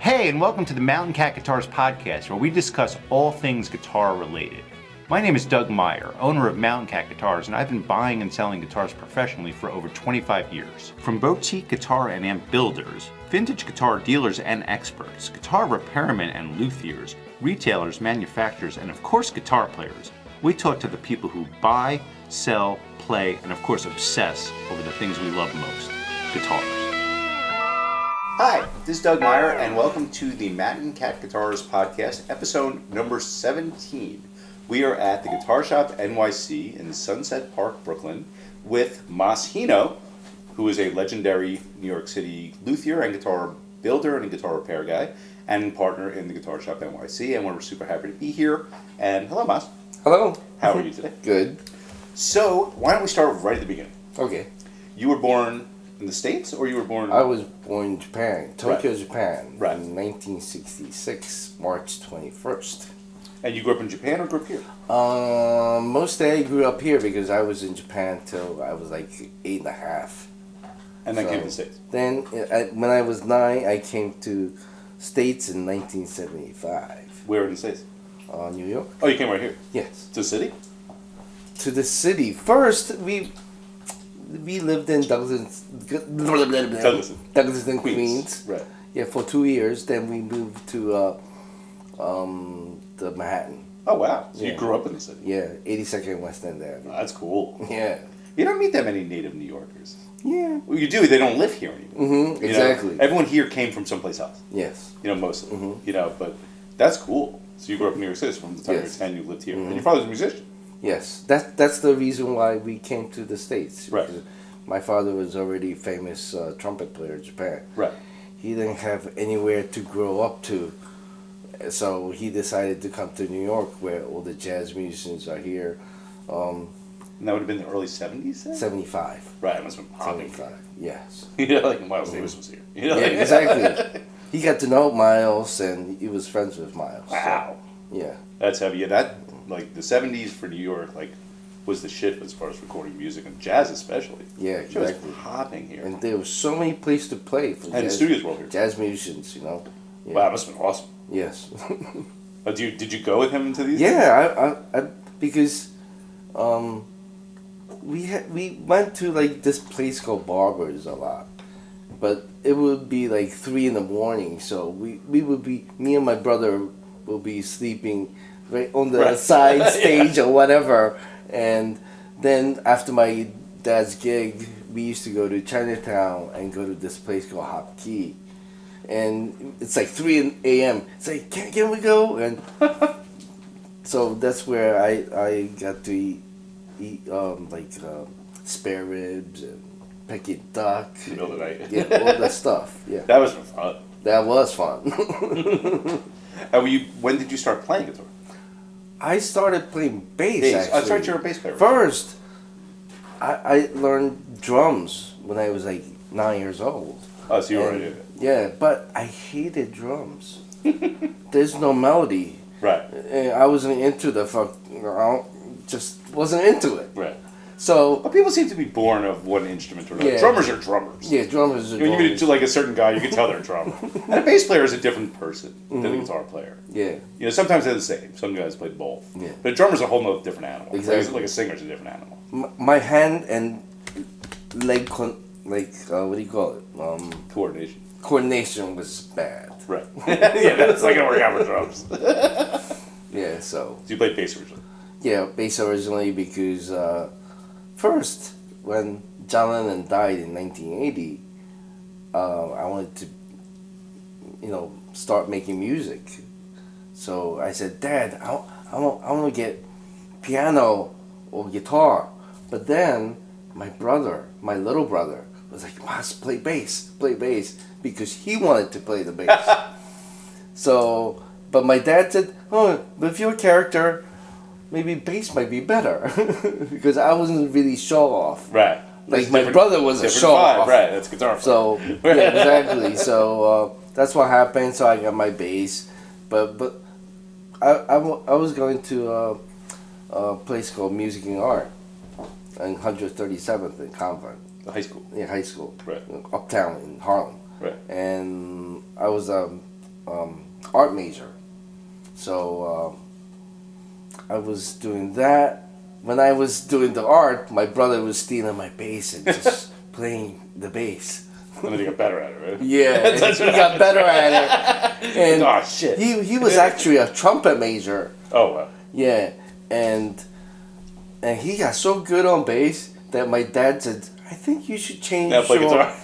Hey, and welcome to the Mountain Cat Guitars podcast, where we discuss all things guitar related. My name is Doug Meyer, owner of Mountain Cat Guitars, and I've been buying and selling guitars professionally for over 25 years. From boutique guitar and amp builders, vintage guitar dealers and experts, guitar repairmen and luthiers, retailers, manufacturers, and of course guitar players, we talk to the people who buy, sell, play, and of course obsess over the things we love most, guitars. Hi, this is Doug Meyer, and welcome to the Mountain Cat Guitars podcast, episode number 17. We are at the Guitar Shop NYC in Sunset Park, Brooklyn, with Mas Hino, who is a legendary New York City luthier and guitar builder and a guitar repair guy, and partner in the Guitar Shop NYC, and we're super happy to be here. And hello, Mas. Hello. How are you today? Good. So, why don't we start right at the beginning? Okay. You were born in the States, or you were born... I was born in Japan, Tokyo, Right. Japan, Right. in 1966, March 21st. And you grew up in Japan or grew up here? Mostly I grew up here because I was in Japan till I was like 8 and a half. And then came to the States? Then, when I was 9, I came to States in 1975. Where in the States? New York? Oh, you came right here? Yes. To the city? To the city. First, we lived in Douglaston, Queens. Right. Yeah, for 2 years. Then we moved to the Manhattan. Oh, wow. So you Yeah. grew up in the city? Yeah, 82nd West End Avenue. Oh, that's cool. Yeah. You don't meet that many native New Yorkers. Yeah. Well, you do. They don't live here anymore. Mm-hmm. You Exactly. know, everyone here came from someplace else. Yes. You know, mostly. Mhm. You know, but that's cool. So you grew up in New York City from the time Yes. you were 10, you lived here. Mhm. And your father's a musician. Yes. That's the reason why we came to the States. Right. Because my father was already a famous trumpet player in Japan. Right. He didn't have anywhere to grow up to, so he decided to come to New York, where all the jazz musicians are here. And that would have been the early 70s then? 75. Right, it must have been popping. 75. Yes. You know, like Miles Davis was here. You know, Yeah, like- exactly. He got to know Miles, and he was friends with Miles. so, Wow. yeah. That's heavy. Yeah, that, like, the 70s for New York, like, was the shit as far as recording music, and jazz especially. Yeah, It was exactly. popping here. And there were so many places to play for And the studios were all here. jazz musicians, you know. Yeah. Wow, it must have been awesome. Yes. Did you go with him to these? Yeah, I because we went to like this place called Barber's a lot, but it would be like 3 in the morning, so me and my brother would be sleeping right on the Right. side stage or whatever, and then after my dad's gig, we used to go to Chinatown and go to this place called Hop Key, and it's like 3 a.m. It's like, can we go? And so that's where I got to eat spare ribs and Peking duck. In the middle of the night. Yeah, all that stuff. Yeah, That was fun. that was fun. When did you start playing guitar? I started playing bass. Bass. Actually. That's right, you're a bass player. First, I learned drums when I was like 9 years old. Oh, so you were And- already. Yeah, but I hated drums. There's no melody. Right, And I wasn't into just wasn't into it. right. So But people seem to be born of one instrument or another. Yeah. Drummers are drummers. yeah, drummers are When you meet drummers. like a certain guy, you can tell they're a drummer. And a bass player is a different person than a guitar player. Yeah, You know, sometimes they're the same. Some guys play both. Yeah. But a drummer's a whole nother different animal. Exactly. Like a singer's a different animal. my hand and leg what do you call it? Coordination. Coordination was bad. Right. Yeah, that's not gonna work out for drums. Yeah, so So you played bass originally. yeah, bass originally because first when John Lennon died in 1980, I wanted to, start making music. So I said, Dad, I want to get piano or guitar. But then my little brother, was like, Mas, play bass, because he wanted to play the bass. So, but my dad said, oh, with your character, maybe bass might be better, because I wasn't really show off. Right. Like It's my different- brother was a different show vibe, off. Right, that's guitar. So yeah, exactly. So that's what happened. So I got my bass, but I was going to a place called Music and Art on 137th in Convent. The high school. Yeah, high school. Right. Uptown in Harlem. Right. And I was art major. So I was doing that. When I was doing the art, my brother was stealing my bass and just playing the bass. And then you got better at it, right? Yeah, That's he what got better at it. And oh, shit. he was actually a trumpet major. Oh, wow. Yeah, and he got so good on bass that my dad said, "I think you should change Now play guitar.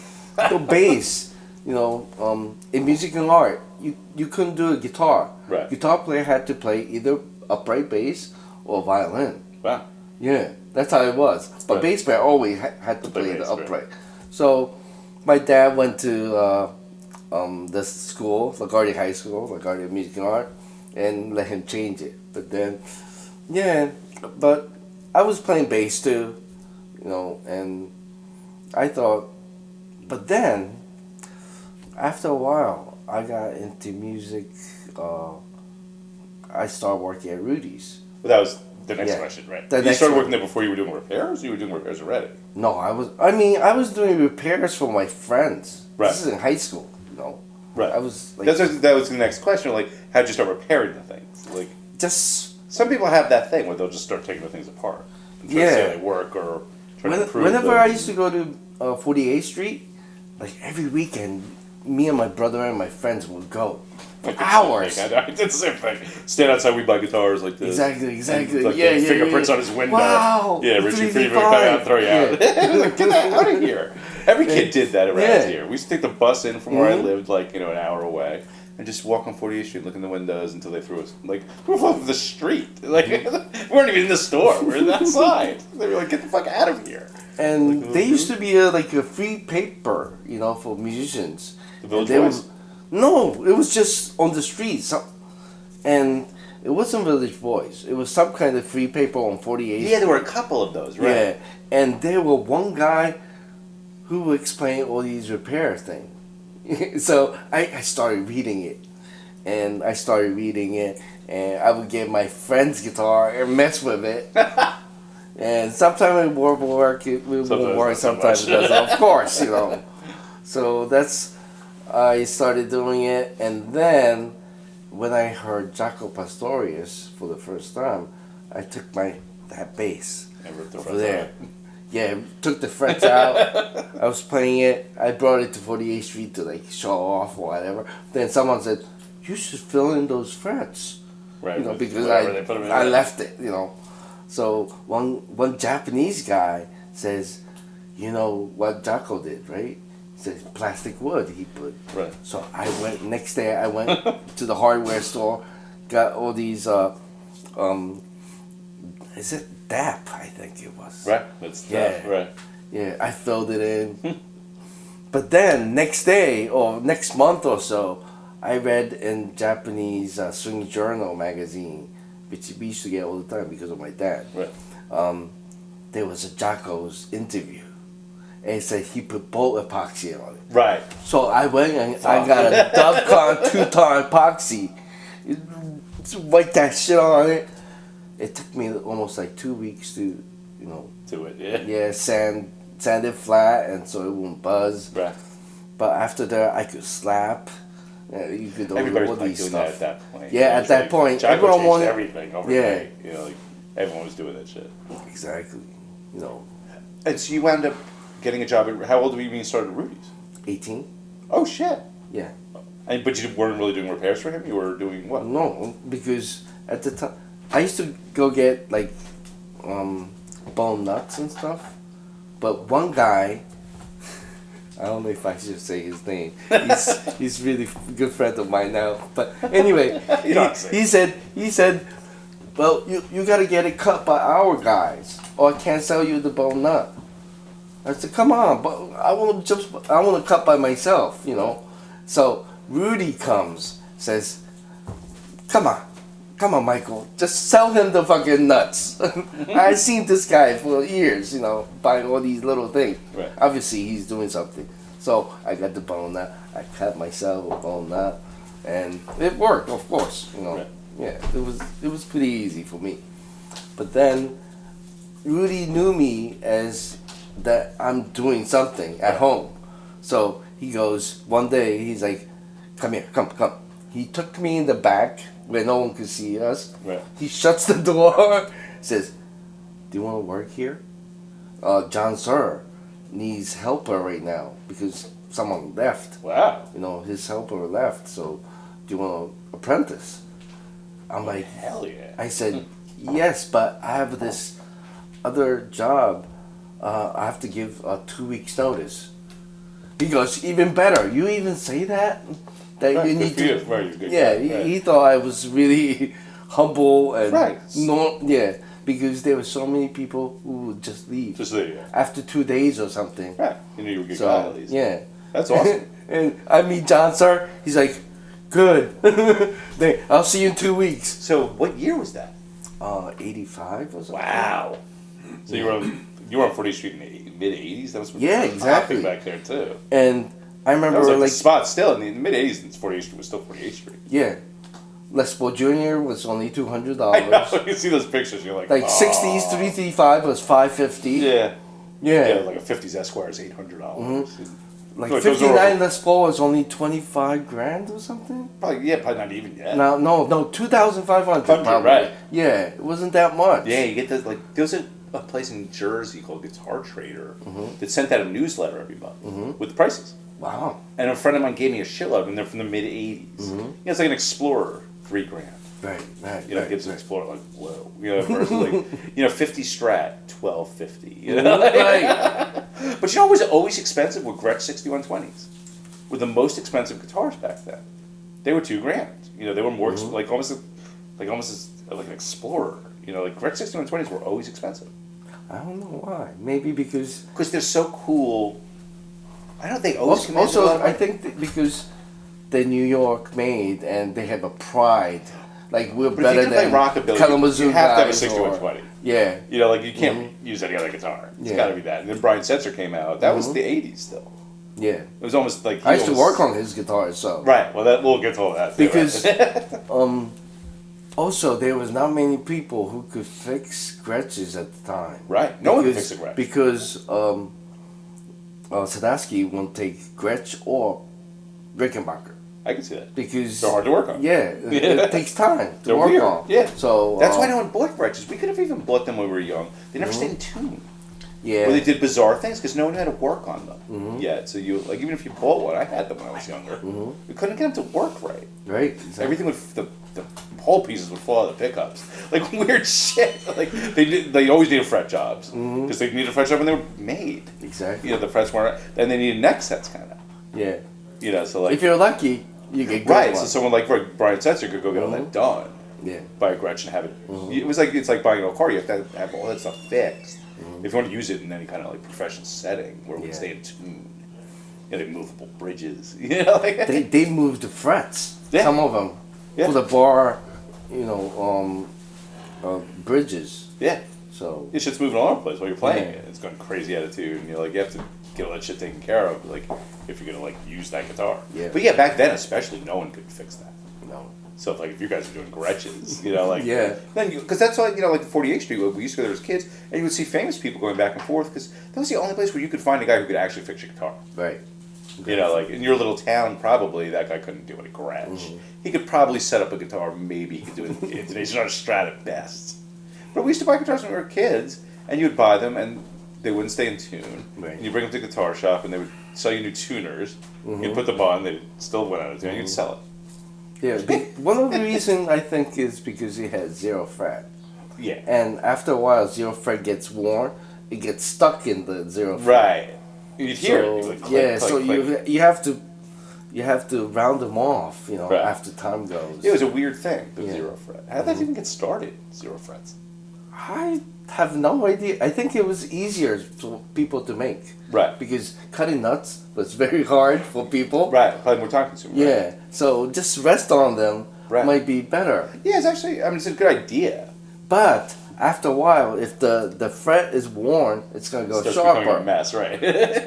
the bass." You know, in music and art, you couldn't do a guitar. Right. Guitar player had to play either upright bass or violin. Wow. Yeah, that's how it was. But Right. bass player always had to play the bass, upright. So my dad went to the school, LaGuardia High School, LaGuardia Music and Art, and let him change it. But then, yeah, but I was playing bass too, you know, and I thought, but then, after a while, I got into music. I started working at Rudys. But that was the next Yeah. question, right? The You next started one. working there before you were doing repairs, or you were doing repairs already? No, I was doing repairs for my friends. Right. This is in high school, you know. Right. I was like, That was the next question. Like, how'd you start repairing the things? Like, just some people have that thing where they'll just start taking the things apart and try to see how Yeah. they work or try to improve whenever them. I used to go to 48th Street, like every weekend, me and my brother and my friends would go for Like the hours. same thing. I did the same thing. Stand outside, we buy guitars like this. Exactly. Like yeah, the yeah, fingerprints yeah. on his window. Wow. Yeah, Richie 3D Freeman come out and throw you out. Yeah. Like, get the hell out of here. Every kid did that around Yeah. here. We used to take the bus in from where I Mhm. lived, like, an hour away, and just walk on 48th Street, look in the windows until they threw us. Like, we were off the street. Like, we weren't even in the store. We were outside. They were like, get the fuck out of here. And Like, there used to be a free paper, you know, for musicians. The Village And they Voice? No, it was just on the streets. And it wasn't Village Voice. It was some kind of free paper on 48th. Yeah, there were a couple of those, right? Yeah, and there were one guy who would explain all these repair things. So I started reading it, and I would get my friend's guitar and mess with it. And sometimes it would work, it won't Sometimes work, not so sometimes it much. doesn't. Of course, you know. So I started doing it, and then when I heard Jaco Pastorius for the first time, I took that bass And ripped the over front there. side. Yeah, took the frets out. I was playing it. I brought it to 48th Street to like show off or whatever. Then someone said, "You should fill in those frets," Right. you know, with because whatever they put 'em in I there. left it, you know. So one Japanese guy says, "You know what Jaco did, right?" He said, "Plastic wood." He put. Right. So next day I went to the hardware store, got all these. Is it DAP? I think it was. Right. That's Yeah. right. Yeah, I filled it in. But then next day or next month or so, I read in Japanese Swing Journal magazine, which we used to get all the time because of my dad. Right. There was a Jaco's interview, and it said he put bolt epoxy on it. Right. So I went and I got a Dovecon 2-ton epoxy, wipe that shit on it. It took me almost like 2 weeks to, you know, To it. Yeah. yeah, sand it flat and so it won't buzz. Right. But after that, I could slap. You could do Everybody's all like these doing stuff. that at that point. Yeah, It at was that like, point, Jaco everyone changed wanted- everything Yeah. overnight. You know, like everyone was doing that shit. Exactly. You know, And so you wound up getting a job at. How old were you when you started at Rudys? 18. Oh shit. Yeah. But you weren't really doing repairs for him. You were doing what? No, because at the time, I used to go get like bone nuts and stuff. But one guy, I don't know if I should say his name. He's really a good friend of mine now. But anyway, You don't have to say he said, well, you got to get it cut by our guys, or I can't sell you the bone nut. I said, come on, but I want to cut by myself, you know. So Rudy comes, says, come on, Michael, just sell him the fucking nuts. I've seen this guy for years, you know, buying all these little things. Right. Obviously, he's doing something. So I got the bone nut. I cut myself a bone nut, and it worked, of course. You know, Right. yeah, it was pretty easy for me. But then Rudy knew me as that I'm doing something at home. So he goes one day. He's like, "Come here, come." He took me in the back where no one could see us. Right. He shuts the door. Says, "Do you want to work here?" John Sir needs helper right now because someone left. Wow. You know, his helper left. So, do you want to apprentice? I'm like, hell yeah. I said, yes, but I have this other job. I have to give 2 weeks notice. He goes, even better. You even say that? That Right, you good need for to. you. Right, you're a good Yeah, guy. Right. he thought I was really humble and Right. because there were so many people who would just leave Just there, yeah. after 2 days or something. Right. You knew you were a good So guy at least. yeah, That's awesome. and I meet John Sir. He's like, good. I'll see you in 2 weeks. So what year was that? 85 or something. Wow. So you were on 40th Street in the mid-'80s? That was Yeah, exactly. back there too. And I That remember was like, like the spot still in the mid-'80s. 40th Street was still 48th Street. yeah, Les Paul Jr. was only $200. I know. You see those pictures, you're like, Like oh. 60s 335 was $550. Yeah. Yeah. Yeah, like a 50s Esquire is $800. Like Look, those 59 are- Les Paul was only 25 grand or something. Probably not even yet. No, 2,500 probably. right. Yeah, it wasn't that much. Yeah, you get the there was a place in Jersey called Guitar Trader Mm-hmm. that sent out a newsletter every month with the prices. Wow. And a friend of mine gave me a shitload, and they're from the mid-'80s. Mm-hmm. You know, it's like an Explorer, $3 grand. Right. You know, right, Gibson right. Explorer, like whoa. You know, versus like 50 Strat, $1250. You know, Right. but you know what was always expensive? Were Gretsch 6120s. Were the most expensive guitars back then. They were $2 grand. You know, they were more like almost as like an Explorer. You know, like Gretsch 6120s were always expensive I don't know why. Maybe because they're so cool. I don't think always commanded a lot also of I money. think that because they're New York made and they have a pride. Like we're But if better you can play than rockabilly, Kalamazoo you have to have a guys 6120. Yeah. You know, like you can't use any other guitar. It's Yeah. got to be that. And then Brian Setzer came out. That was the '80s still. Yeah. It was almost like I used to work on his guitar, so Right. Well, we'll get to all that. Too, because right? also there was not many people who could fix Gretches at the time. Right. No one could Because- fix a Gretsch. Because Sadowski won't take Gretsch or Rickenbacker I can see that. because They're hard to work on. Yeah, it takes time to They're work weird. on. Yeah. So That's why no one bought Gretches. We could have even bought them when we were young. They never stayed in tune. Yeah. Or they did bizarre things because no one had to work on them yet. So you like even if you bought one, I had them when I was younger. We couldn't get them to work right. Right. Exactly. Everything would the pole pieces would fall out of the pickups, like weird shit. Like they always needed fret jobs because they needed a fret job when they were made. Exactly. You know the frets weren't, and they needed neck sets kind of. Yeah. You know, so like If you're lucky, you get good right. one. So someone like Brian Setzer could go get all that done. Yeah. Buy a Gretsch and have it. It was like it's like buying a car. You have to have all that stuff fixed if you want to use it in any kind of like professional setting where it would Yeah. stay in tune. You know, like movable bridges. You know, like They moved the frets. Yeah. Some of them Yeah. for the bar, bridges. yeah. So It's just moving all over the place while you're playing Yeah. it. It's going crazy attitude, and you're like, you have to get all that shit taken care of, like, if you're gonna like use that guitar. Yeah. But yeah, back then especially, no one could fix that. no. So if you guys were doing Gretches, you know, like Yeah. then because that's why like the 48th Street we used to go there as kids, and you would see famous people going back and forth because that was the only place where you could find a guy who could actually fix your guitar. Right. You know, like in your little town, probably that guy couldn't do any Gretsch. He could probably set up a guitar. Maybe he could do an intonation on a Strat at best. But we used to buy guitars when we were kids, and you'd buy them, and they wouldn't stay in tune. Right. And you bring them to the guitar shop, and they would sell you new tuners. You'd put them on, they still went out of tune, and you'd sell it. Yeah. One of the reasons I think is because it had 0 fret, Yeah. and after a while, 0 fret gets worn. It gets stuck in the 0 fret. Right. You'd hear it. So, You'd like, click, yeah. click, So click. you have to round them off. Right. After time goes. It was a weird thing, the Yeah. 0 fret. How did that even get started, 0 frets? I have no idea. I think it was easier for people to make. Right. Because cutting nuts was very hard for people. Right. Probably more time consuming. Right? Yeah. So just rest on them Right. might be better. Yeah, it's actually, it's a good idea. But after a while, if the fret is worn, it's gonna go It starts becoming a sharper. mess, right?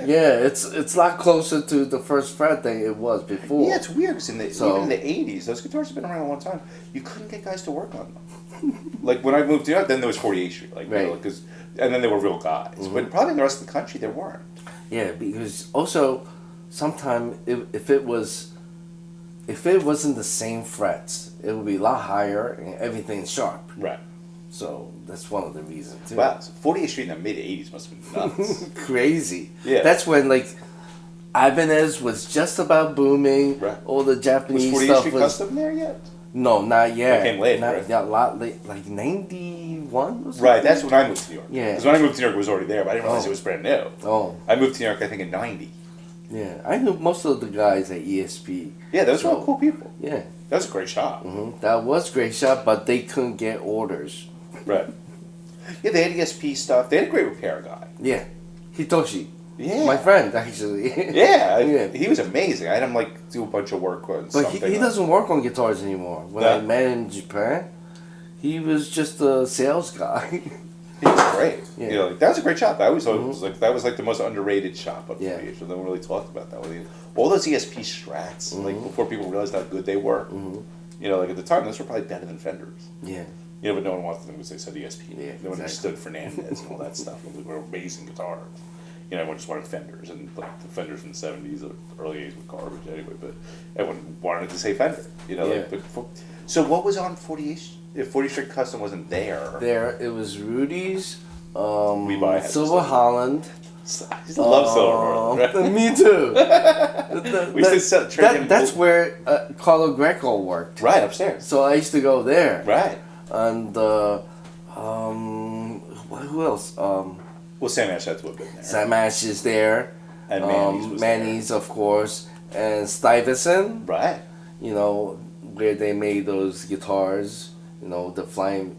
Yeah, it's a lot closer to the first fret than it was before. Yeah, it's weird because So- even in the '80s, those guitars have been around a long time. You couldn't get guys to work on them. Like when I moved out, then there was 48th Street, like Right. you know, 'cause- and then they were real guys. But probably in the rest of the country, there weren't. Yeah, because also sometimes if it was if it wasn't the same frets, it would be a lot higher and everything's sharp. Right. So that's one of the reasons too. Wow. So 48th Street in the mid '80s must have been nuts. Crazy. Yeah. That's when like Ibanez was just about booming. Right. All the Was Japanese 48th stuff Street was. Custom there yet? No, not yet. It came later, Not, right? yeah, a lot late, like 91 or something. Right. That's when I moved to New York. Yeah. Because when I moved to New York, it was already there, but I didn't realize Oh. it was brand new. Oh, I moved to New York, I think, in '90. yeah. I knew most of the guys at ESP. Yeah, those were all So- cool people. Yeah. That was a great shop. That was great shop, but they couldn't get orders. Right. Yeah, they had ESP stuff. They had a great repair guy. Yeah. Hitoshi. Yeah. My friend, actually. Yeah, Yeah. he was amazing. I had him like do a bunch of work on But something. he doesn't work on guitars anymore. When No. I met him in Japan, he was just a sales guy. He was great. Yeah. You know, like, that was a great shop. I always thought it was like that was like the most underrated shop up Yeah. here. So no one really talked about that. All those ESP Strats, like before people realized how good they were. You know, like at the time, those were probably better than Fenders. Yeah. You know, but no one wanted them because they said ESP. Yeah, No one exactly. understood Fernandez and all that stuff. They were amazing guitars. You know, everyone just wanted Fenders, and like the Fenders from the '70s or early '80s were garbage anyway. But everyone wanted to say Fender. You know, Yeah. So what was on 48th? If 40th Street Custom wasn't there, There, it was Rudys, We buy it. Silver Holland. I just love Silver. Right? Me too. We used to trade him That's gold. where Carlo Greco worked. Right upstairs. So I used to go there. Right. And who else? Well, Sam Ash had to have been there. Sam Ash is there. And Manny's was Manny's, of course, and Stuyvesant. there. Right. You know, where they made those guitars. You know, the Flying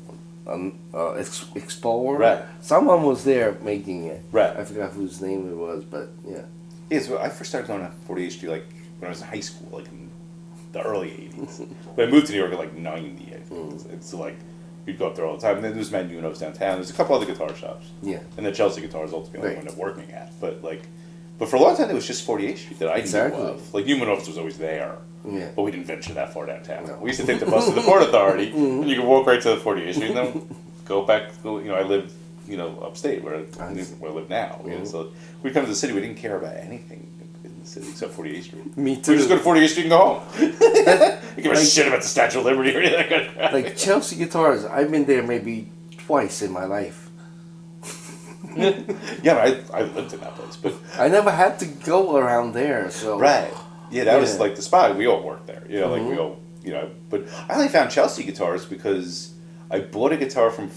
Explorer. Right. Someone was there making it. Right. I forgot whose name it was, but yeah. Yeah, so I first started going to 48th Street like when I was in high school, like in the early 80s. But I moved to New York in like 90, I think. It's like, we'd go up there all the time. And then there's Manuno's downtown. There's a couple other guitar shops. Yeah. And then Chelsea Guitars ultimately Right. wound up working at. But for a long time, it was just 48th Street that I Exactly. knew of. Like, Numanov's was always there. Yeah. But we didn't venture that far downtown. No. We used to take the bus to the Port Authority, and you could walk right to the 48th Street, and then go back. You know, I lived, you know, upstate where I live now. You know, so we'd come to the city. We didn't care about anything in the city except 48th Street. Me We too. just go to 48th Street and go home. We give a Like- shit about the Statue of Liberty or anything like that. Like Chelsea Guitars, I've been there maybe twice in my life. Yeah, I lived in that place, but I never had to go around there, so right. Yeah, that was Yeah. like the spot. We all worked there. You know, like we all, you know. But I only found Chelsea Guitars because I bought a guitar from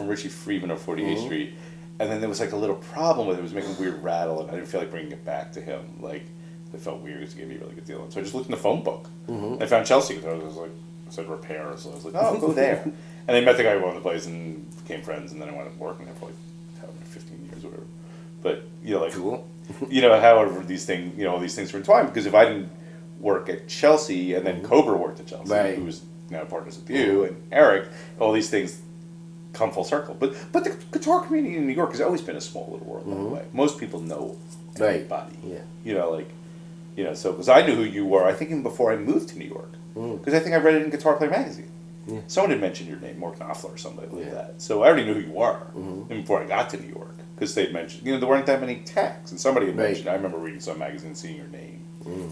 Richie Friedman of 48th Street, and then there was like a little problem with it. It was making a weird rattle, and I didn't feel like bringing it back to him. Like it felt weird because he gave me a really good deal. And so I just looked in the phone book. I found Chelsea Guitars. I was like, it said repair, so I was like, oh, go there. And I met the guy who owned the place and became friends, and then I wound up working there for like 15 years or whatever. But you know, like. cool. You know, however, these things, you know, all these things were entwined because if I didn't work at Chelsea and then Cobra worked at Chelsea, Right. who was now partners with you and Eric, all these things come full circle. But the guitar community in New York has always been a small little world, by the way. Most people know Right. everybody. Yeah. You know, like, you know, so because I knew who you were, I think even before I moved to New York, because I think I read it in Guitar Player magazine. Yeah. Someone had mentioned your name, Mark Knopfler or somebody like Yeah. that. So I already knew who you were even before I got to New York. Because they'd mentioned, you know, there weren't that many tags. And somebody had Right. mentioned, I remember reading some magazine, seeing your name.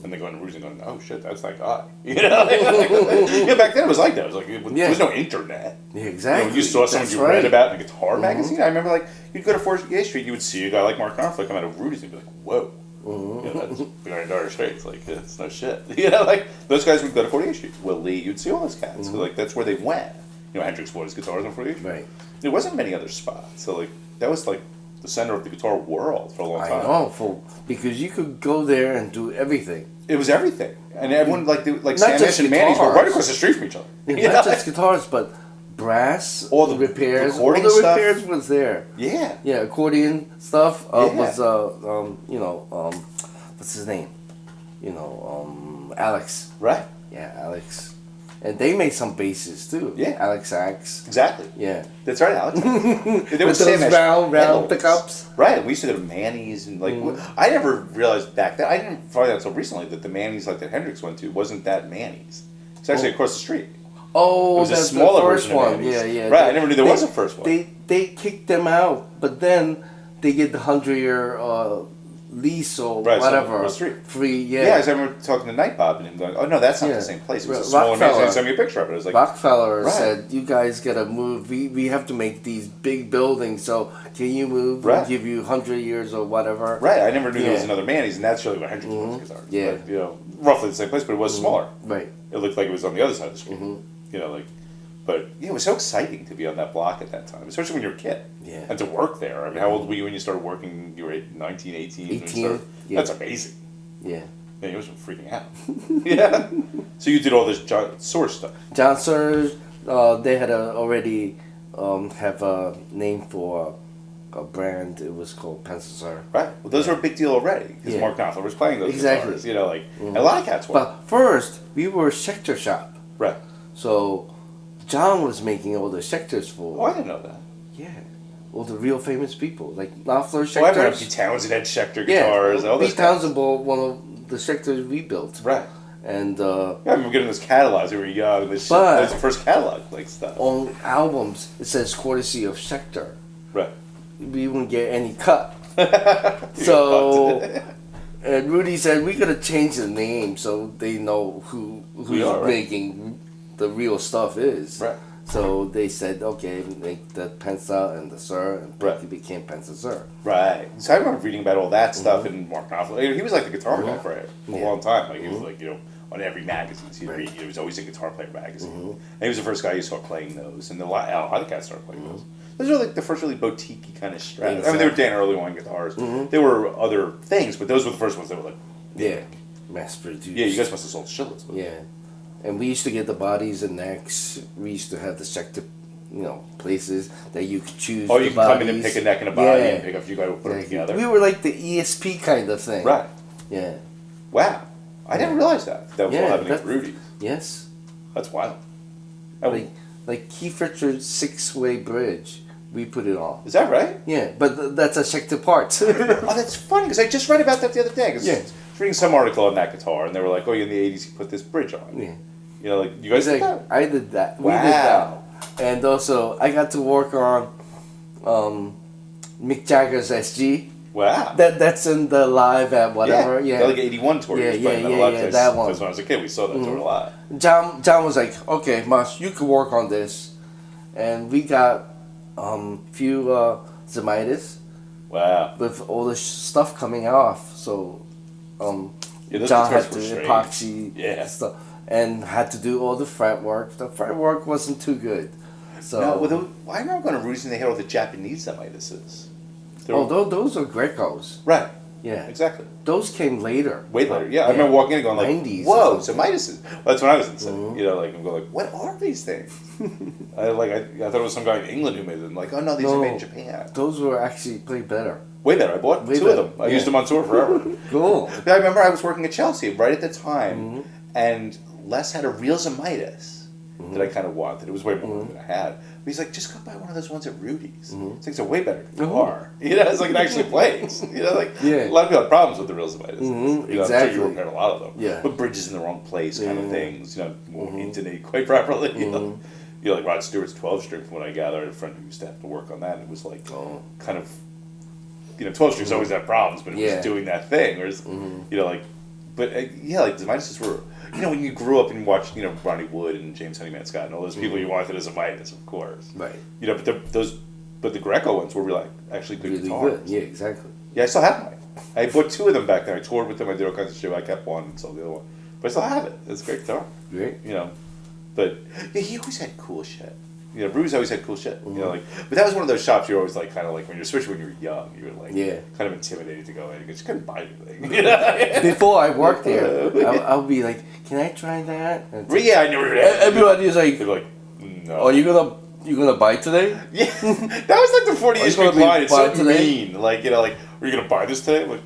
And they going to Rudys and going, oh shit, that's that guy. You know? Yeah, back then it was like that. It was like, there was no internet. Yeah, You exactly. know, you saw someone That's you right. read about in a guitar magazine. I remember, like, you'd go to 48th Street, you would see a guy like Mark Knopfler come out of Rudys and be like, whoa. You know, that's behind Dire Straits. Like, it's no shit. You know, like, those guys would go to 48th Street. Will Lee, you'd see all those cats. 'Cause, like, that's where they went. You know, Hendrix bought his guitars on 48th Street. Right. There wasn't many other spots. So, like, that was, like, the center of the guitar world for a long I time. know, because you could go there and do everything. It was everything. And everyone, like Not Sam just Ash and Manny's were guitars. right across the street from each other. You know? Not just guitars, but brass, All the repairs. All recording the stuff. repairs was there. Yeah. Yeah, accordion stuff Yeah. was what's his name? Alex. Right. Yeah, Alex. And they made some basses too. Yeah. Alex Axe. Exactly. Yeah. That's right, Alex. There With Sam those Ash round pedals. pickups. Right. We used to go to Manny's and like I never realized back then. I didn't find out until recently that the Manny's like that Hendrix went to wasn't that Manny's. It's actually across the street. Oh, It was a that's smaller the first version of one. Manny's. Yeah, yeah. Right, I never knew there was a first one. They kicked them out, but then they get the 100-year lease or Right, whatever. on the street. Free, Yeah, I remember talking to Night Bob and him going, "Oh no, that's not the same place. It was a small amazing." He sent me a picture of it. It was like Rockefeller said, "You guys gotta move. We have to make these big buildings. So can you move? We'll give you 100 years or whatever." Right. I never knew there was another Manny's, and that's really what Hendrix was guitar. Yeah. But, you know, roughly the same place, but it was smaller. Right. It looked like it was on the other side of the street. You know, like. But yeah, it was so exciting to be on that block at that time, especially when you were a kid. Yeah. And to work there. I mean, how old were you when you started working? You were 19, 18? 18. Yeah. That's amazing. Yeah. Man, you was freaking out. Yeah. So you did all this John Source stuff. John Sears, they had already have a name for a brand. It was called Pencil. Right. Well, those were a big deal already because Yeah. Mark Knopfler was playing those Exactly. guitars. You know, like and a lot of cats were. But first, we were a Schecter shop. Right. So John was making all the Schecters for. Oh, I didn't know that. Yeah. All the real famous people. Like Knopfler Schecters. Oh, I remember Pete Townsend had Schecter guitars. Yeah. All those Pete Townsend bought one of the Schecters we built. Right. And Yeah, I remember getting those catalogs when we were young. That was the first catalog like stuff. on albums, it says courtesy of Schecter. Right. We wouldn't get any cut. So, and Rudy said we gotta change the name so they know who's making the real stuff is. Right. So they said, okay, make the Pencil and the Sir, and Right. it became Pencil Sir. Right. So I remember reading about all that stuff and Mark Knopfler. He was like the guitar guy for a long time. Like he was like, you know, on every magazine you'd read, he was always a Guitar Player magazine. And he was the first guy you saw playing those, and a lot of cats started playing those. Those were like the first really boutique-y kind of Strats. I mean, they were Dan Earlywine guitars. There were other things, but those were the first ones that were like mass produced. Yeah, you guys must have sold shitloads of them. Yeah, and we used to get the bodies and necks. We used to have the Schecter, places that you could choose. Oh, you can come in and pick a neck and a body and pick up. You guys put them together. We were like the ESP kind of thing. Right. Yeah. Wow. I didn't realize that. That was all happening at Rudys. Yes. That's wild. Like Keith Richards' 6-way bridge. We put it on. Is that right? Yeah, but that's a Schecter part. Oh, that's funny because I just read about that the other day. I was reading some article on that guitar, and they were like, "Oh, in the '80s, you put this bridge on." Yeah. You know, like you guys did that. I did that. Wow. We did that. And also, I got to work on Mick Jagger's SG. Wow. That's in the live at whatever. Yeah. Like '81 tour. Yeah, that one. Because when I was a kid, we saw that tour a lot. John was like, "Okay, Mas, you can work on this," and we got few Zemaitis. Wow. With all the stuff coming off, so those John guitars had to were strange. epoxy stuff and had to do all the fretwork. The fretwork wasn't too good. So No, I remember going to Rudys and they had all the Japanese Zemaitis. Those are Grecos. Right. Yeah. Exactly. Those came later. Way later. Yeah, I remember walking in and going like, 90s "Whoa, Zemaitis!" That's when I was in the city. You know, like I'm going like, "What are these things?" I thought it was some guy in England who made them. Like, "Oh no, these are made in Japan." Those were actually played better. Way better. I bought two of them. I used them on tour forever. Cool. But I remember I was working at Chelsea right at the time, and Les had a real Zemaitis that I kind of wanted. It was way more than I had. But he's like, "Just go buy one of those ones at Rudys. It's a way better guitar. You know, it's like it actually plays. You know, like a lot of people have problems with the real Zemaitis. You know, Exactly. I'm sure you repaired a lot of them. Yeah. But bridges in the wrong place, kind of things. You know, won't intonate quite properly. You know, like Rod Stewart's 12-string. From what I gather, I had a friend who used to have to work on that. And it was like kind of. 12 strings always have problems, but it was doing that thing. Whereas, like Zemaitis were, when you grew up and watched, Ronnie Wood and James Honeyman Scott and all those people you wanted as Zemaitis, of course. Right. But the Greco ones were actually good Really guitars. good. Yeah, exactly. Yeah, I still have mine. I bought two of them back then. I toured with them. I did all kinds of shit. I kept one and sold the other one. But I still have it. It's a great guitar. Great. But he always had cool shit. Bruce always had cool shit. But that was one of those shops you're always like, kind of like when especially when you were young, you were like, kind of intimidated to go in because you couldn't buy anything. Before I worked there, I'll be like, "Can I try that?" And Yeah, I never. Everybody's like, they're like, "No." "Oh, you gonna buy today?" Yeah, that was like the 40 Street line. It's so mean. Like, are you gonna buy this today? I'm like,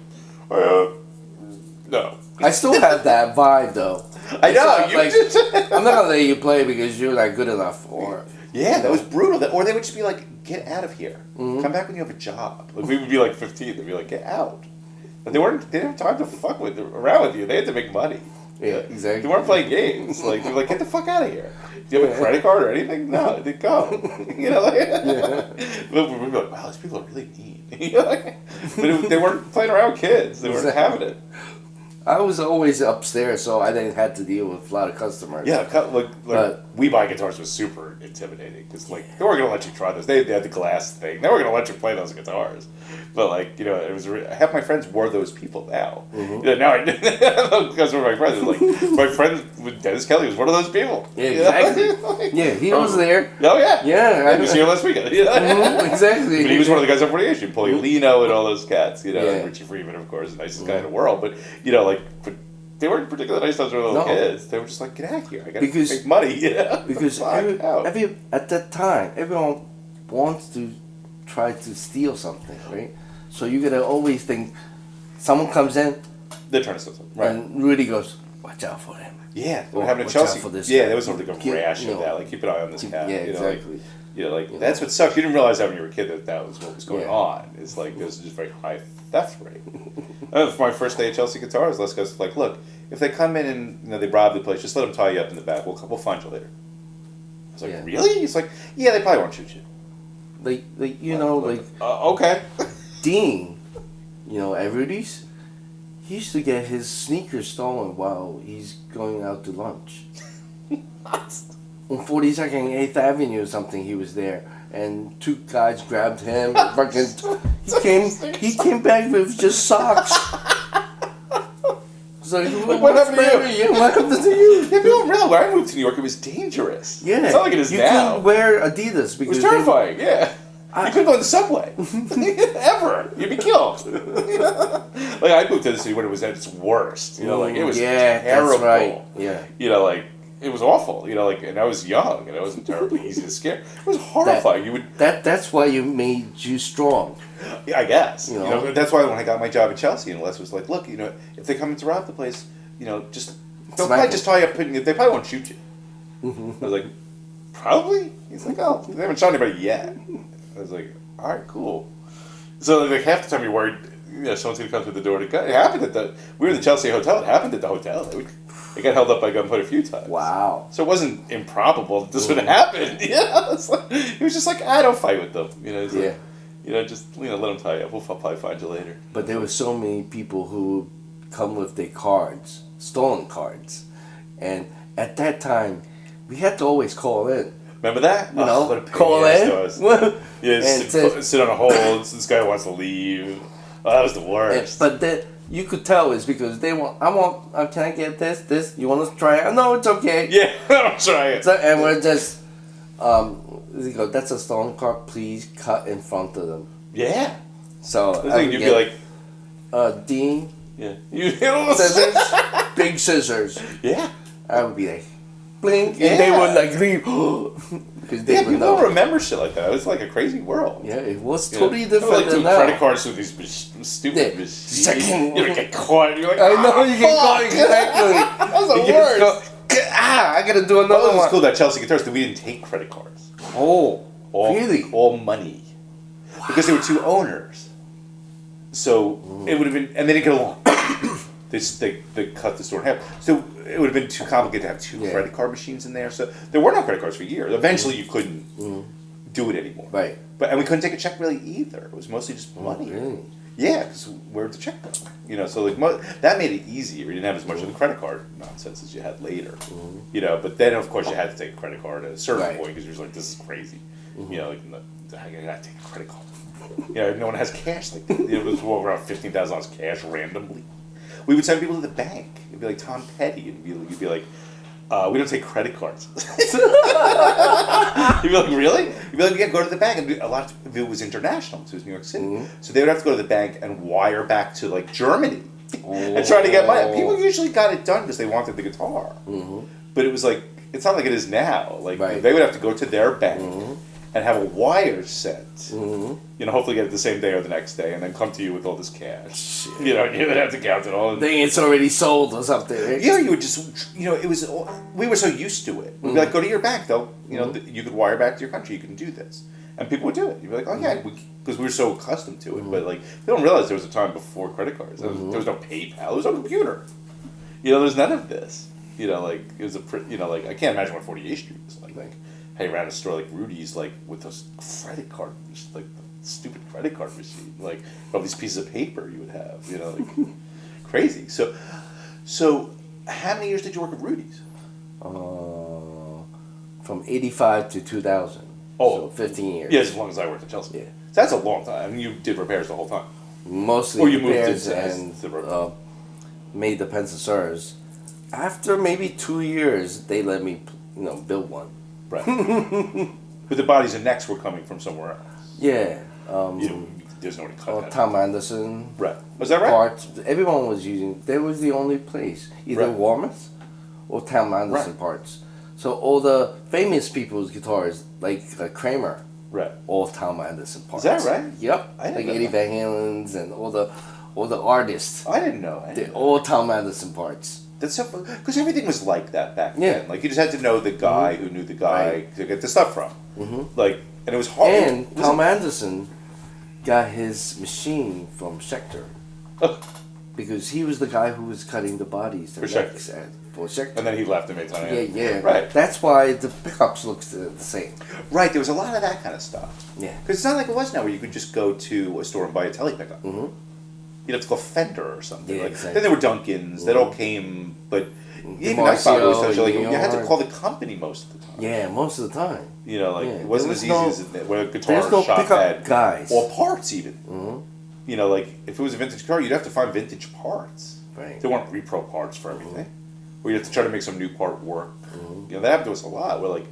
no. I still have that vibe though. I know. I'm not gonna let you play because you're not good enough for it. Yeah, that was brutal. Or they would just be like, "Get out of here. Come back when you have a job." Like, we would be like 15. They'd be like, "Get out." But they didn't have time to fuck around with you. They had to make money. Yeah, exactly. They weren't playing games. Like, they're like, get the fuck out of here. Do you have a credit card or anything? No, they go. But we'd be like, wow, these people are really mean. But they weren't playing around with kids. They weren't having it. I was always upstairs, so I didn't have to deal with a lot of customers. Yeah, We Buy Guitars was super intimidating because they weren't gonna let you try those. They had the glass thing. They weren't gonna let you play those guitars. But it was half my friends were those people now. Now I because we're my friends. My friend with Dennis Kelly was one of those people. Yeah, exactly. Yeah, he was there. Oh yeah, yeah. He was here last weekend. Exactly. But he was one of the guys up 48, Paulino and all those cats. And Richie Freeman, of course, the nicest guy in the world. But but they weren't particularly nice to us little kids. They were just like, get out of here. I got to make money. Because at that time, everyone wants to try to steal something, right? So you gotta always think, someone comes in, they're trying to steal something. Right. And Rudy goes, watch out for him. Yeah, what happened to Chelsea? There was something like a rash of that. Like, keep an eye on this cat. Yeah, exactly. That's what sucks. You didn't realize that when you were a kid that was what was going on. It's like there's just very high theft rate. For my first day at Chelsea Guitars, Les goes like, look, if they come in and they rob the place, just let them tie you up in the back. We'll find you later. I was like, really? He's like, yeah, they probably won't shoot you. Okay. Dean, at Rudys, he used to get his sneakers stolen while he's going out to lunch. What? On 42nd and 8th Avenue or something, he was there, and two guys grabbed him. He came back with just socks. It's like, what happened to you? What happened to you? Yeah, people don't realize when I moved to New York, it was dangerous. Yeah, it's not like it is now. You couldn't wear Adidas because it was terrifying. You couldn't go in the subway ever. You'd be killed. I moved to the city when it was at its worst. It was terrible. That's right. Yeah. It was awful, and I was young, and it wasn't terribly easy to scare. It was horrifying. That's why you made you strong. Yeah, I guess. That's why when I got my job at Chelsea, and Les was like, "Look, if they come in to rob the place, they'll probably just tie you up. They probably won't shoot you." I was like, "Probably." He's like, "Oh, they haven't shot anybody yet." I was like, "All right, cool." So half the time you're worried, someone's gonna come through the door to gun. It happened we were in the Chelsea hotel. It happened at the hotel. They got held up by gunpoint a few times. Wow. So it wasn't improbable that this would happen. He was just like, don't fight with them. Just let them tie you up. We'll probably find you later. But there were so many people who come with their cards, stolen cards. And at that time, we had to always call in. Remember that? What a call in. Sit on a hold. This guy wants to leave. Oh, that was the worst. But you could tell it's because they want. Can I get this? This? You want to try it? No, it's okay. Yeah, I'll try it. And we're just. They go, that's a stolen card. Please cut in front of them. Yeah. So you'd be like, Dean. Yeah. Scissors. Big scissors. Yeah. I would be like, blink, and they would like leave. Because people don't remember shit like that. It was like a crazy world. Yeah, it was totally different than now. Credit cards with these stupid machines. You get caught. You're like, I know you get caught exactly. That was the worst. I gotta do another one. It was cool that Chelsea Guitars that we didn't take credit cards. Really? All money. Wow. Because there were two owners. So it would have been, and they didn't get along. They cut the store in half. So it would have been too complicated to have two credit card machines in there. So there were no credit cards for years. Eventually you couldn't do it anymore. Right. And we couldn't take a check really either. It was mostly just money. Really? Yeah, because where'd the check go? So that made it easier. You didn't have as much of the credit card nonsense as you had later. But then of course you had to take a credit card at a certain point because you're just like, this is crazy. I gotta take a credit card. No one has cash like that. It was around $15,000 cash randomly. We would send people to the bank. It'd be like Tom Petty, and you'd be like, we don't take credit cards. You'd be like, really? You'd be like, yeah, go to the bank. And a lot of it was international, so it was New York City. So they would have to go to the bank and wire back to like Germany and try to get money. People usually got it done because they wanted the guitar. But it was like, it's not like it is now. Like they would have to go to their bank and have a wire sent. Hopefully get it the same day or the next day, and then come to you with all this cash. You would have to count it all. Then it's already sold or something. Right? Yeah, you would just, it was. We were so used to it. We'd be like, go to your bank though. You could wire back to your country. You can do this, and people would do it. You'd be like, oh yeah, because we were so accustomed to it. But like, they don't realize there was a time before credit cards. There was no PayPal. There was no computer. You know, there's none of this. You know, like it was like I can't imagine what 48th Street was like. Like, hey, around a store like Rudys, like with those credit card, like the stupid credit card machine, like all these pieces of paper you would have. You know, like crazy. So how many years did you work at Rudys? From 85 to 2000. Oh, so 15 years. Yeah, as long as I worked at Chelsea. Yeah. So that's a long time. I mean, you did repairs the whole time. Mostly Or you moved repairs into and made the Pensasurs. After maybe 2 years, they let me, build one. Right. But the bodies and necks were coming from somewhere else. Yeah. There's nobody cut that. Tom Anderson. Right. Was that right? Parts. Everyone was using. They was the only place. Either Right. Warmouth or Tom Anderson Right. parts. So all the famous people's guitars, like Kramer, Right. all Tom Anderson parts. Is that right? Yep. I didn't Like know Eddie that. Van Halen's and all the artists. I didn't know. They're all Tom Anderson parts. That's so because everything was like that back Yeah. then. Like you just had to know the guy who knew the guy Right. to get the stuff from. Like, and it was hard. And Was Tom it- Anderson got his machine from Schecter. Because he was the guy who was cutting the bodies For Schecter. for Schecter. And then he left and made Tony. Yeah. Right. That's why the pickups look the same. Right. There was a lot of that kind of stuff. Yeah. Because it's not like it was now where you could just go to a store and buy a tele pickup. Mm-hmm. You'd have to go Fender or something. Yeah, Like, exactly. Then there were Duncans that all came, but even I DiMarzio, found it was such like you had to Yard. call the company most of the time. Yeah, most of the time. You know, like Yeah, it wasn't there as was easy as where a guitar there's no shop pickup had guys. or parts even. You know, like if it was a vintage car, you'd have to find vintage parts. Right. There weren't repro parts for everything. Or you have to try to make some new part work. You know, that happened to us a lot. Where like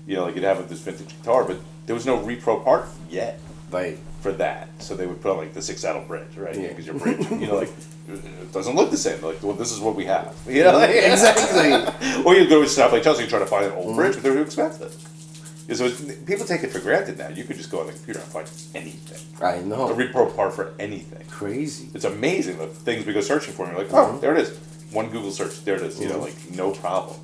you'd have this vintage guitar, but there was no repro part yet Right. for that. So they would put on like the 6 saddle bridge, right? Yeah. Because your bridge, like it doesn't look the same. Like, well, this is what we have. You know, like, Exactly. or you go to a shop like Chelsea and try to find an old bridge, but they're too expensive. Yeah, so people take it for granted now. You could just go on the computer and find anything. I A know. repro part for anything. Crazy. It's amazing the things we go searching for. And you're like, oh, there it is. One Google search, there it is. You know, like no problem.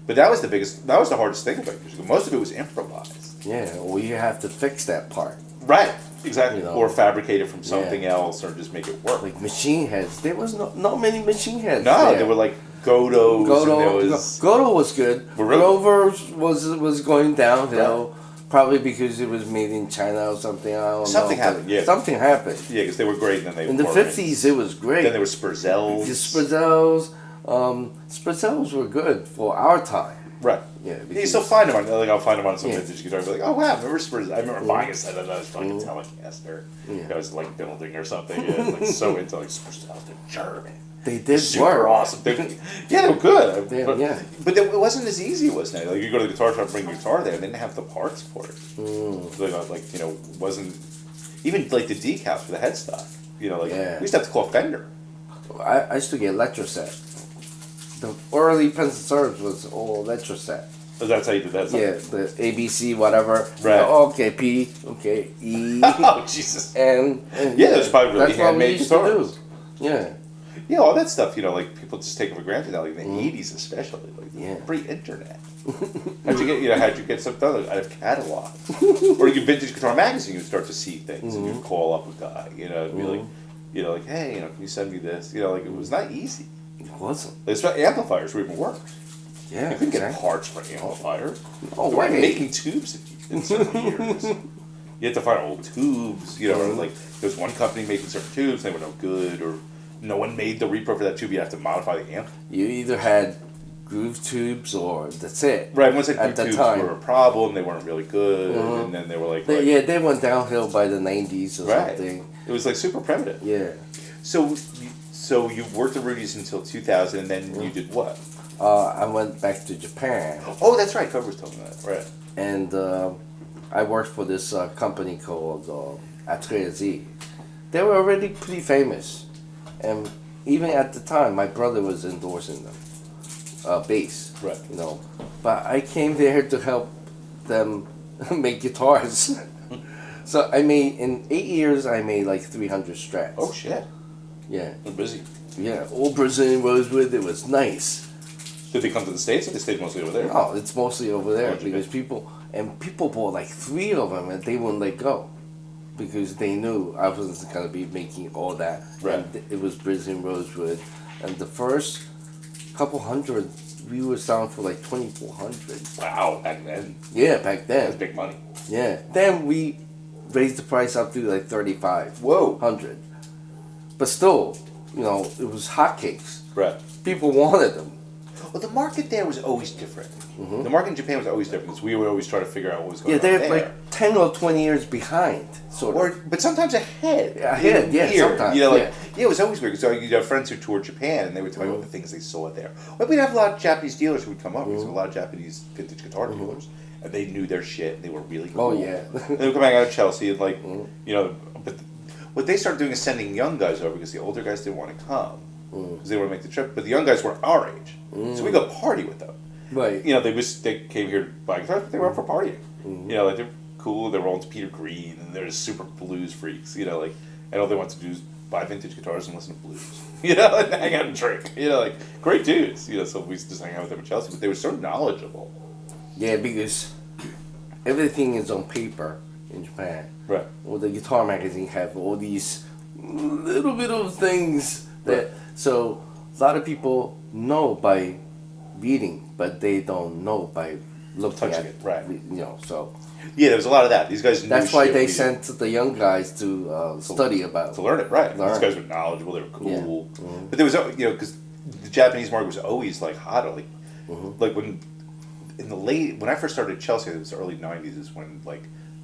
But that was the hardest thing about it. Most of it was improvised. Yeah, or you have to fix that part. Right. Exactly. You know. Or fabricate it from something else, or just make it work. Like machine heads. There was not many machine heads. No, there. they were like Godos. And there Godo, was, Godo was good. Well, really? Grover was going downhill, probably because it was made in China or something. I don't know. Something but happened, yeah. Something happened. yeah, because they were great, and then they In the were 50s, it was great. Then there were Spurzels. The Spurzels were good for our time. Right. Yeah, You because- still find them on, like, I'll find them on some Yeah. vintage guitar. I'll be like, oh wow, remember Spurs? I remember buying a set of those fucking Telecaster. Yeah. I was like building or something. Yeah, like so into like Spurzels. They're German. They did Super work. awesome. Yeah, they were good. Yeah, but, yeah. but it wasn't as easy as it was now. Like you go to the guitar shop, bring your guitar there, and they didn't have the parts for it. Wasn't even like the decals for the headstock. You know, like Yeah. we used to have to call Fender. I used to get Electroset. The early Pensasurs was all Electroset. But that's how you did that. Yeah, the ABC, whatever. Right. Okay, P, okay, E, Oh Jesus. and Yeah, that's probably really that's what we handmade used to guitars. do. Yeah. Yeah, all that stuff, like people just take it for granted now, like in the '80s especially, like the Yeah. pre-internet. How'd you get stuff done out of catalog, or you get vintage guitar magazine? You start to see things, and you call up a guy, and be like, hey, can you send me this? Like it was not easy. It wasn't. Especially amplifiers were even worse. Yeah. You couldn't get exactly. parts for amplifiers. No They weren't way. making tubes in certain years. You had to find old tubes, or like there was one company making certain tubes, they were no good, or no one made the repro for that tube. You have to modify the amp. You either had groove tubes or that's it. Right, once like At the the tubes time. were a problem, they weren't really good, and then they were like, They went downhill by the 90s or right. something. It was like super primitive. Yeah. So you worked at Rudys until 2000, and then you did what? I went back to Japan. Oh, that's right. Cover was telling me that. Right. And I worked for this company called Atreus. They were already pretty famous, and even at the time, my brother was endorsing them, bass. Right. But I came there to help them make guitars. So in 8 years, I made like 300 strats. Oh shit. Yeah, They're busy. yeah. All Brazilian rosewood. It was nice. Did they come to the States, or they stayed mostly over there? Oh, it's mostly over there Oh, because people bought like 3 of them and they wouldn't let go because they knew I wasn't gonna be making all that. Right. And it was Brazilian rosewood, and the first couple hundred. We were selling for like 2,400. Wow, back then. Yeah, back That's then. big money. Yeah. Then we raised the price up to like 3,500. Whoa. But still, it was hotcakes. Right. People wanted them. Well, the market there was always different. The market in Japan was always different because we would always try to figure out what was going Yeah, on they're there. like 10 or 20 years behind, sort of. But sometimes ahead. Ahead, yeah, Weird. sometimes, Yeah, it was always weird. So you'd have friends who toured Japan, and they would tell you about the things they saw there. Well, we'd have a lot of Japanese dealers who would come up. Because a lot of Japanese vintage guitar dealers, and they knew their shit. And they were really cool. Oh, yeah. And they would come back out of Chelsea, and but what they started doing is sending young guys over because the older guys didn't want to come because they want to make the trip. But the young guys were our age, so we go party with them. Right. They came here to buy guitars, but they were up for partying. They're cool. They were all into Peter Green, and they're just super blues freaks. And all they want to do is buy vintage guitars and listen to blues. And hang out and drink. Great dudes. So we used to just hang out with them in Chelsea, but they were so knowledgeable. Yeah, because everything is on paper in Japan. Right. Well, the guitar magazine have all these little bit of things that so a lot of people know by reading, but they don't know by looking Touching at it, right. So Yeah, there was a lot of that. These guys knew that's why shit they we sent the young guys to study about. to learn it, right? Learn. These guys were knowledgeable. They were cool. Yeah. But there was, because the Japanese market was always like hot. Like when I first started at Chelsea, it was the early '90s. Is when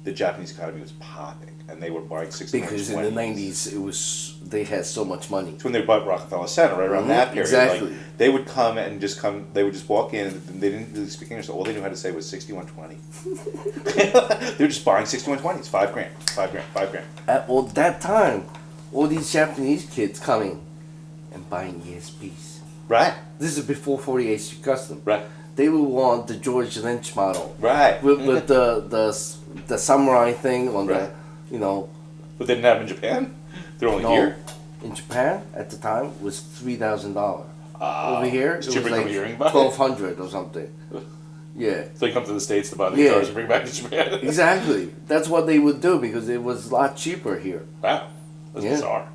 the Japanese economy was popping, and they were buying 60s. Because in the 90s, they had so much money. It's when they bought Rockefeller Center, right around that period. Exactly. They would come and just come. They would just walk in, and they didn't really speak English. So all they knew how to say was 6120. They were just buying 6120s, $5,000. At that time, all these Japanese kids coming and buying ESPs. Right. This is before 48 Street Custom. Right. They would want the George Lynch model. Right. With the samurai thing on Right. the, But they didn't have them in Japan. They're only here. In Japan at the time was $3,000. Over here It's it was cheaper to like come here and buy it. $1,200 or something. Yeah. So you come to the States to buy the Yeah. guitars and bring back to Japan. Exactly. That's what they would do because it was a lot cheaper here. Wow. That's Yeah. bizarre.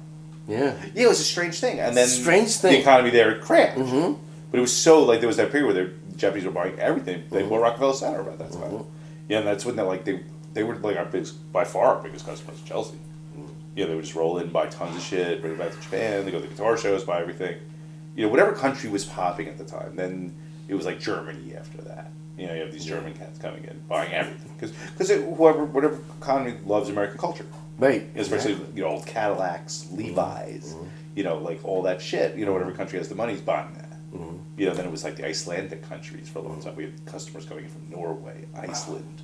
Yeah. Yeah, it was a strange thing. And then Strange thing. the economy there crashed. Mm-hmm. But it was so, there was that period where the Japanese were buying everything. They bought Rockefeller Center about that time. Yeah, and that's when they were our biggest, by far our biggest customers in Chelsea. Yeah, they would just roll in, buy tons of shit, bring it back to Japan, they go to the guitar shows, buy everything. Whatever country was popping at the time. Then it was like Germany after that. You have these German cats coming in, buying everything. Because whatever economy loves American culture. Right. Especially, old Cadillacs, Levi's, all that shit. Whatever country has the money is buying that. Then it was like the Icelandic countries for a long time. We had customers coming in from Norway, Iceland.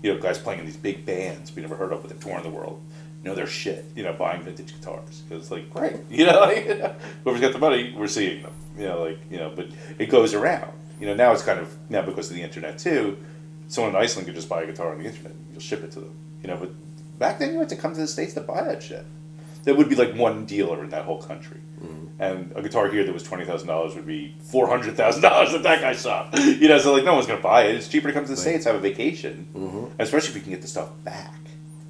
Guys playing in these big bands we never heard of, but they're touring the world. Their shit. Buying vintage guitars. It's like, great. Whoever's got the money, we're seeing them. But it goes around. Now it's kind of, now because of the internet too, someone in Iceland could just buy a guitar on the internet. You'll ship it to them. But back then you had to come to the States to buy that shit. There would be like one dealer in that whole country. And a guitar here that was $20,000 would be $400,000 at that guy's shop. So no one's going to buy it. It's cheaper to come to the States, have a vacation. Especially if you can get the stuff back.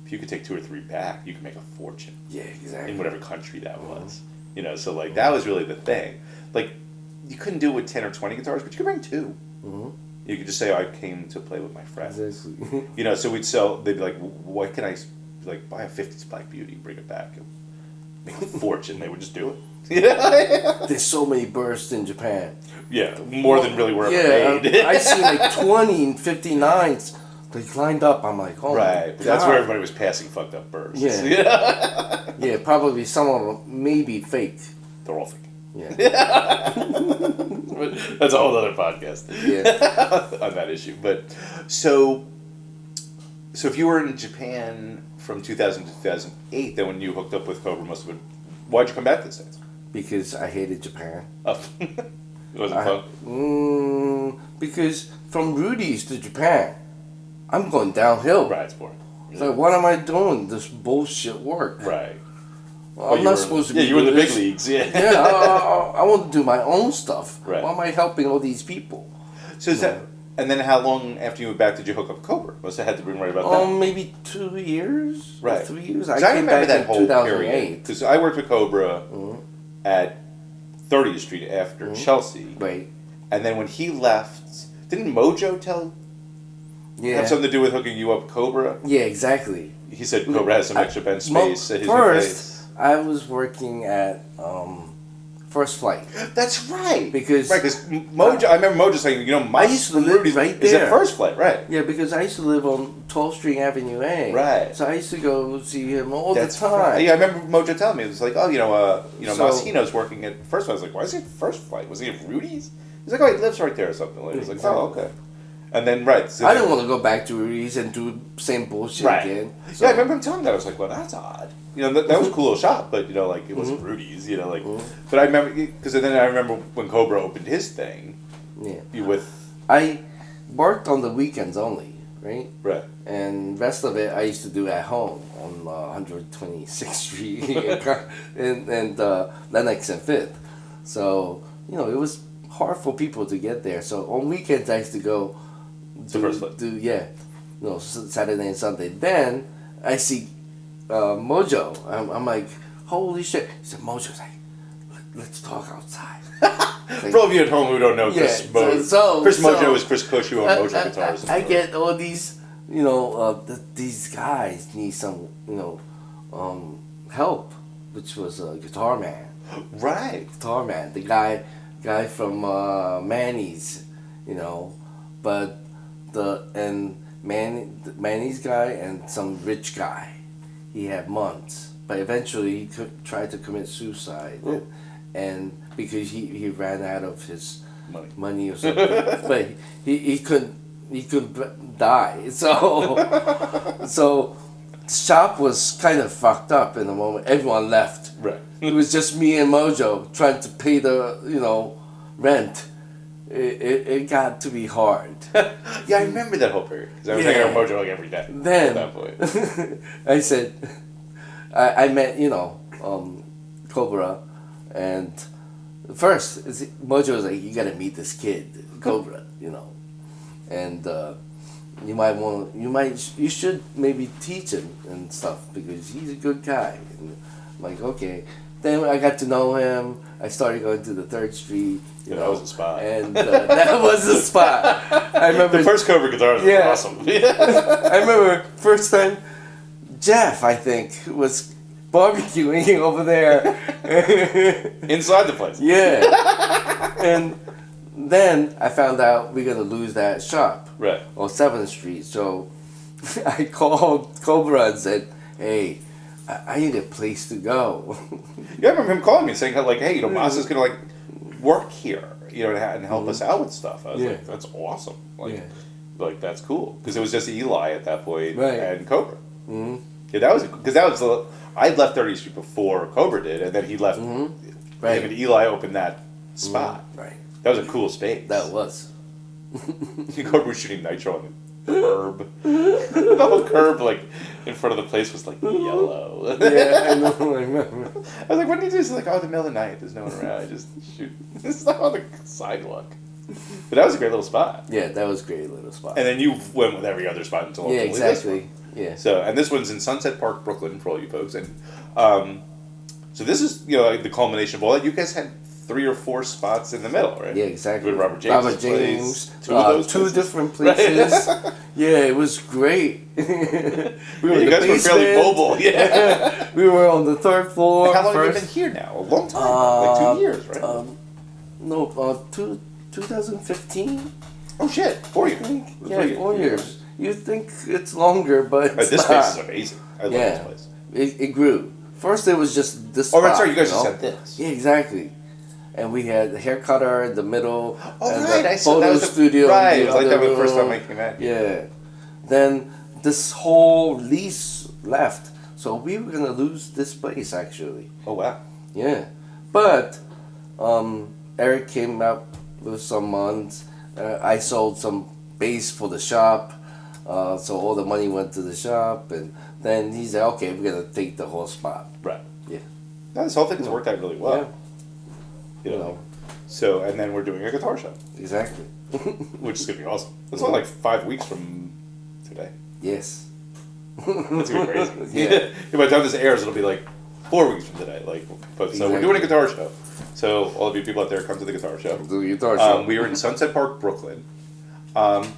If you could take 2 or 3 back, you can make a fortune. Yeah, exactly. In whatever country that was. So that was really the thing. You couldn't do it with 10 or 20 guitars, but you could bring 2. You could just say, I came to play with my friends. Exactly. So we'd sell, they'd be like, what can I, buy a 50s Black Beauty, bring it back, and make a fortune. They would just do it. There's so many bursts in Japan. Yeah, more than really were ever made. I see like 20 and 59s. They lined up. I'm like, oh right. my God. That's where everybody was passing fucked up bursts. Yeah. Yeah, probably some of them maybe fake. They're all fake. Yeah. That's a whole other podcast. Yeah. On that issue. But so if you were in Japan from 2000 to 2008, then when you hooked up with Cobra, must have been, why'd you come back to the States? Because I hated Japan. Oh. It wasn't fun? Because from Rudys to Japan, I'm going downhill. Right, it's boring. It's like, what am I doing? This bullshit work. Right. Well, I'm not supposed to be. Yeah, you were in the doing big this. leagues, yeah. Yeah, I want to do my own stuff. Right. Why am I helping all these people? So is that, and then how long after you went back did you hook up Cobra? Must have had to been right about that. Maybe 2 years. Right. 3 years. 'Cause I I came remember back that in whole 2008. period. Because I worked with Cobra at 30th Street after Chelsea. Right. And then when he left, didn't Mojo have something to do with hooking you up with Cobra? Yeah, exactly. He said Cobra has some extra bench space at his new First, place. I was working at First Flight. That's right. Because Mojo, I remember Mojo saying, I used to live Rudys right is there. at First Flight, right? Yeah, because I used to live on 12th Street Avenue A. Right. So I used to go see him all That's the time. right. Yeah, I remember Mojo telling me, it was like, oh, So- Mas Hino's working at First Flight. I was like, why is he at First Flight? Was he at Rudys? He's like, oh, he lives right there or something. Like, I was like, oh, okay. And then, so I didn't want to go back to Rudys and do same bullshit again. So. Yeah, I remember him telling me that. I was like, well, that's odd. That was a cool little shop, but, it wasn't Rudys, But I remember, because then I remember when Cobra opened his thing. Yeah. I worked on the weekends only, right? Right. And rest of it I used to do at home on 126th Street and Lenox and 5th. So, it was hard for people to get there. So on weekends I used to go Saturday and Sunday. Then I see Mojo. I'm like, holy shit. He said, Mojo's like, let's talk outside. For all of you at home who don't know, Chris Mojo is Chris Cush, who owns Mojo Guitars. I get all these, these guys need some, help, which was a guitar man. Right. Guitar man. The guy from Manny's, but Manny's guy and some rich guy. He had months, but eventually he tried to commit suicide, and because he ran out of his money or something. But he couldn't die. So the shop was kind of fucked up in the moment. Everyone left. Right. It was just me and Mojo trying to pay the rent. It got to be hard. Yeah, I remember that whole period because I was hanging out with Mojo like every day. Then at that point. I said, I met Cobra, and first Mojo was like, you gotta meet this kid, Cobra, and you should maybe teach him and stuff because he's a good guy. And I'm like, okay. Then I got to know him. I started going to the 3rd Street. That was a spot. And that was the spot. I remember the first Cobra guitars were awesome. I remember first time Jeff, I think, was barbecuing over there. Inside the place. Yeah. And then I found out we're going to lose that shop. Right. On 7th Street. So I called Cobra and said, hey, I need a place to go. Yeah, I remember him calling me saying, hey, Mas is going to, work here, and help us out with stuff. I was like, that's awesome. That's cool. Because it was just Eli at that point and Cobra. Mm-hmm. Yeah, that was I left 30th Street before Cobra did, and then he left. Mm-hmm. Him and Eli opened that spot. Mm-hmm. Right. That was a cool space. That was. Cobra was shooting nitro on the curb. The whole curb, in front of the place was yellow. Yeah, I know. I remember. I was like, what do you do? He's like, the middle of the night. There's no one around. I just shoot. It's not on the sidewalk. But that was a great little spot. Yeah, that was a great little spot. And then you went with every other spot until exactly. Yeah. So, and this one's in Sunset Park, Brooklyn, for all you folks. And so this is the culmination of all that. You guys had 3 or 4 spots in the middle, right? Yeah, exactly. With Robert James' place. Two different places. Yeah, it was great. You guys were fairly mobile. Yeah. We were on the 3rd floor. How long have you been here now? A long time. 2 years, right? No, 2015. Oh shit, 4 years. Yeah, 4 years. You think it's longer, but it's this place is amazing. I love this place. It grew. First, it was just this. Oh, that's right. You guys just had this. Yeah, exactly. And we had the hair cutter in the middle. Oh, and right. The I saw photo studio. Right. It was like that the first time I came in. Yeah. Then this whole lease left, so we were gonna lose this place actually. Oh wow. Yeah, but Eric came up with some months. I sold some bass for the shop, so all the money went to the shop, and then he said, "Okay, we're gonna take the whole spot." Right. Yeah. No, this whole thing has worked out really well. Yeah. You know. So, and then we're doing a guitar show. Exactly. Which is gonna be awesome. It's only 5 weeks from today. Yes. That's gonna be crazy. Yeah. By the time this airs, it'll be 4 weeks from today. So we're doing a guitar show. So all of you people out there, come to the guitar show. Do the guitar show. We are in Sunset Park, Brooklyn, and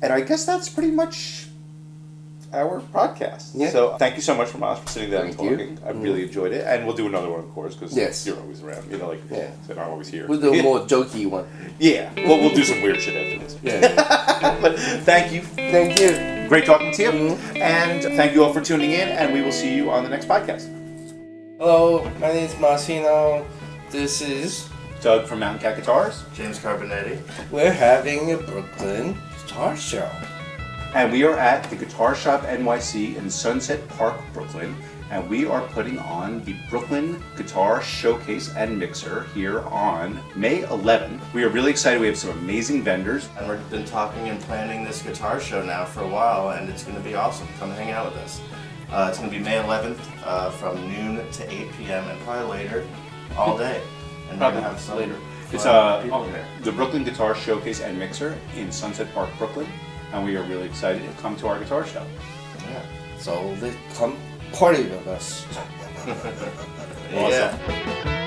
I guess that's pretty much our podcast. Yeah. So thank you so much, Mas, for sitting down and Thank talking. you. I really enjoyed it, and we'll do another one, of course, because Yes. you're always around. Yeah. I'm always here. We'll do a more jokey one. Yeah. Well, we'll do some weird shit after this. Yeah. But thank you. Thank you. Great talking to you, and thank you all for tuning in. And we will see you on the next podcast. Hello, my name is Mas Hino. This is... Doug from Mountain Cat Guitars. James Carbonetti. We're having a Brooklyn guitar show. And we are at the Guitar Shop NYC in Sunset Park, Brooklyn. And we are putting on the Brooklyn Guitar Showcase and Mixer here on May 11th. We are really excited. We have some amazing vendors. And we've been talking and planning this guitar show now for a while, and it's going to be awesome. Come hang out with us. It's going to be May 11th from noon to 8 p.m. and probably later, all day. And we're going to have some later. It's people there. the Brooklyn Guitar Showcase and Mixer in Sunset Park, Brooklyn. And we are really excited to come to our guitar show. Yeah. So let's come party with us. Yeah.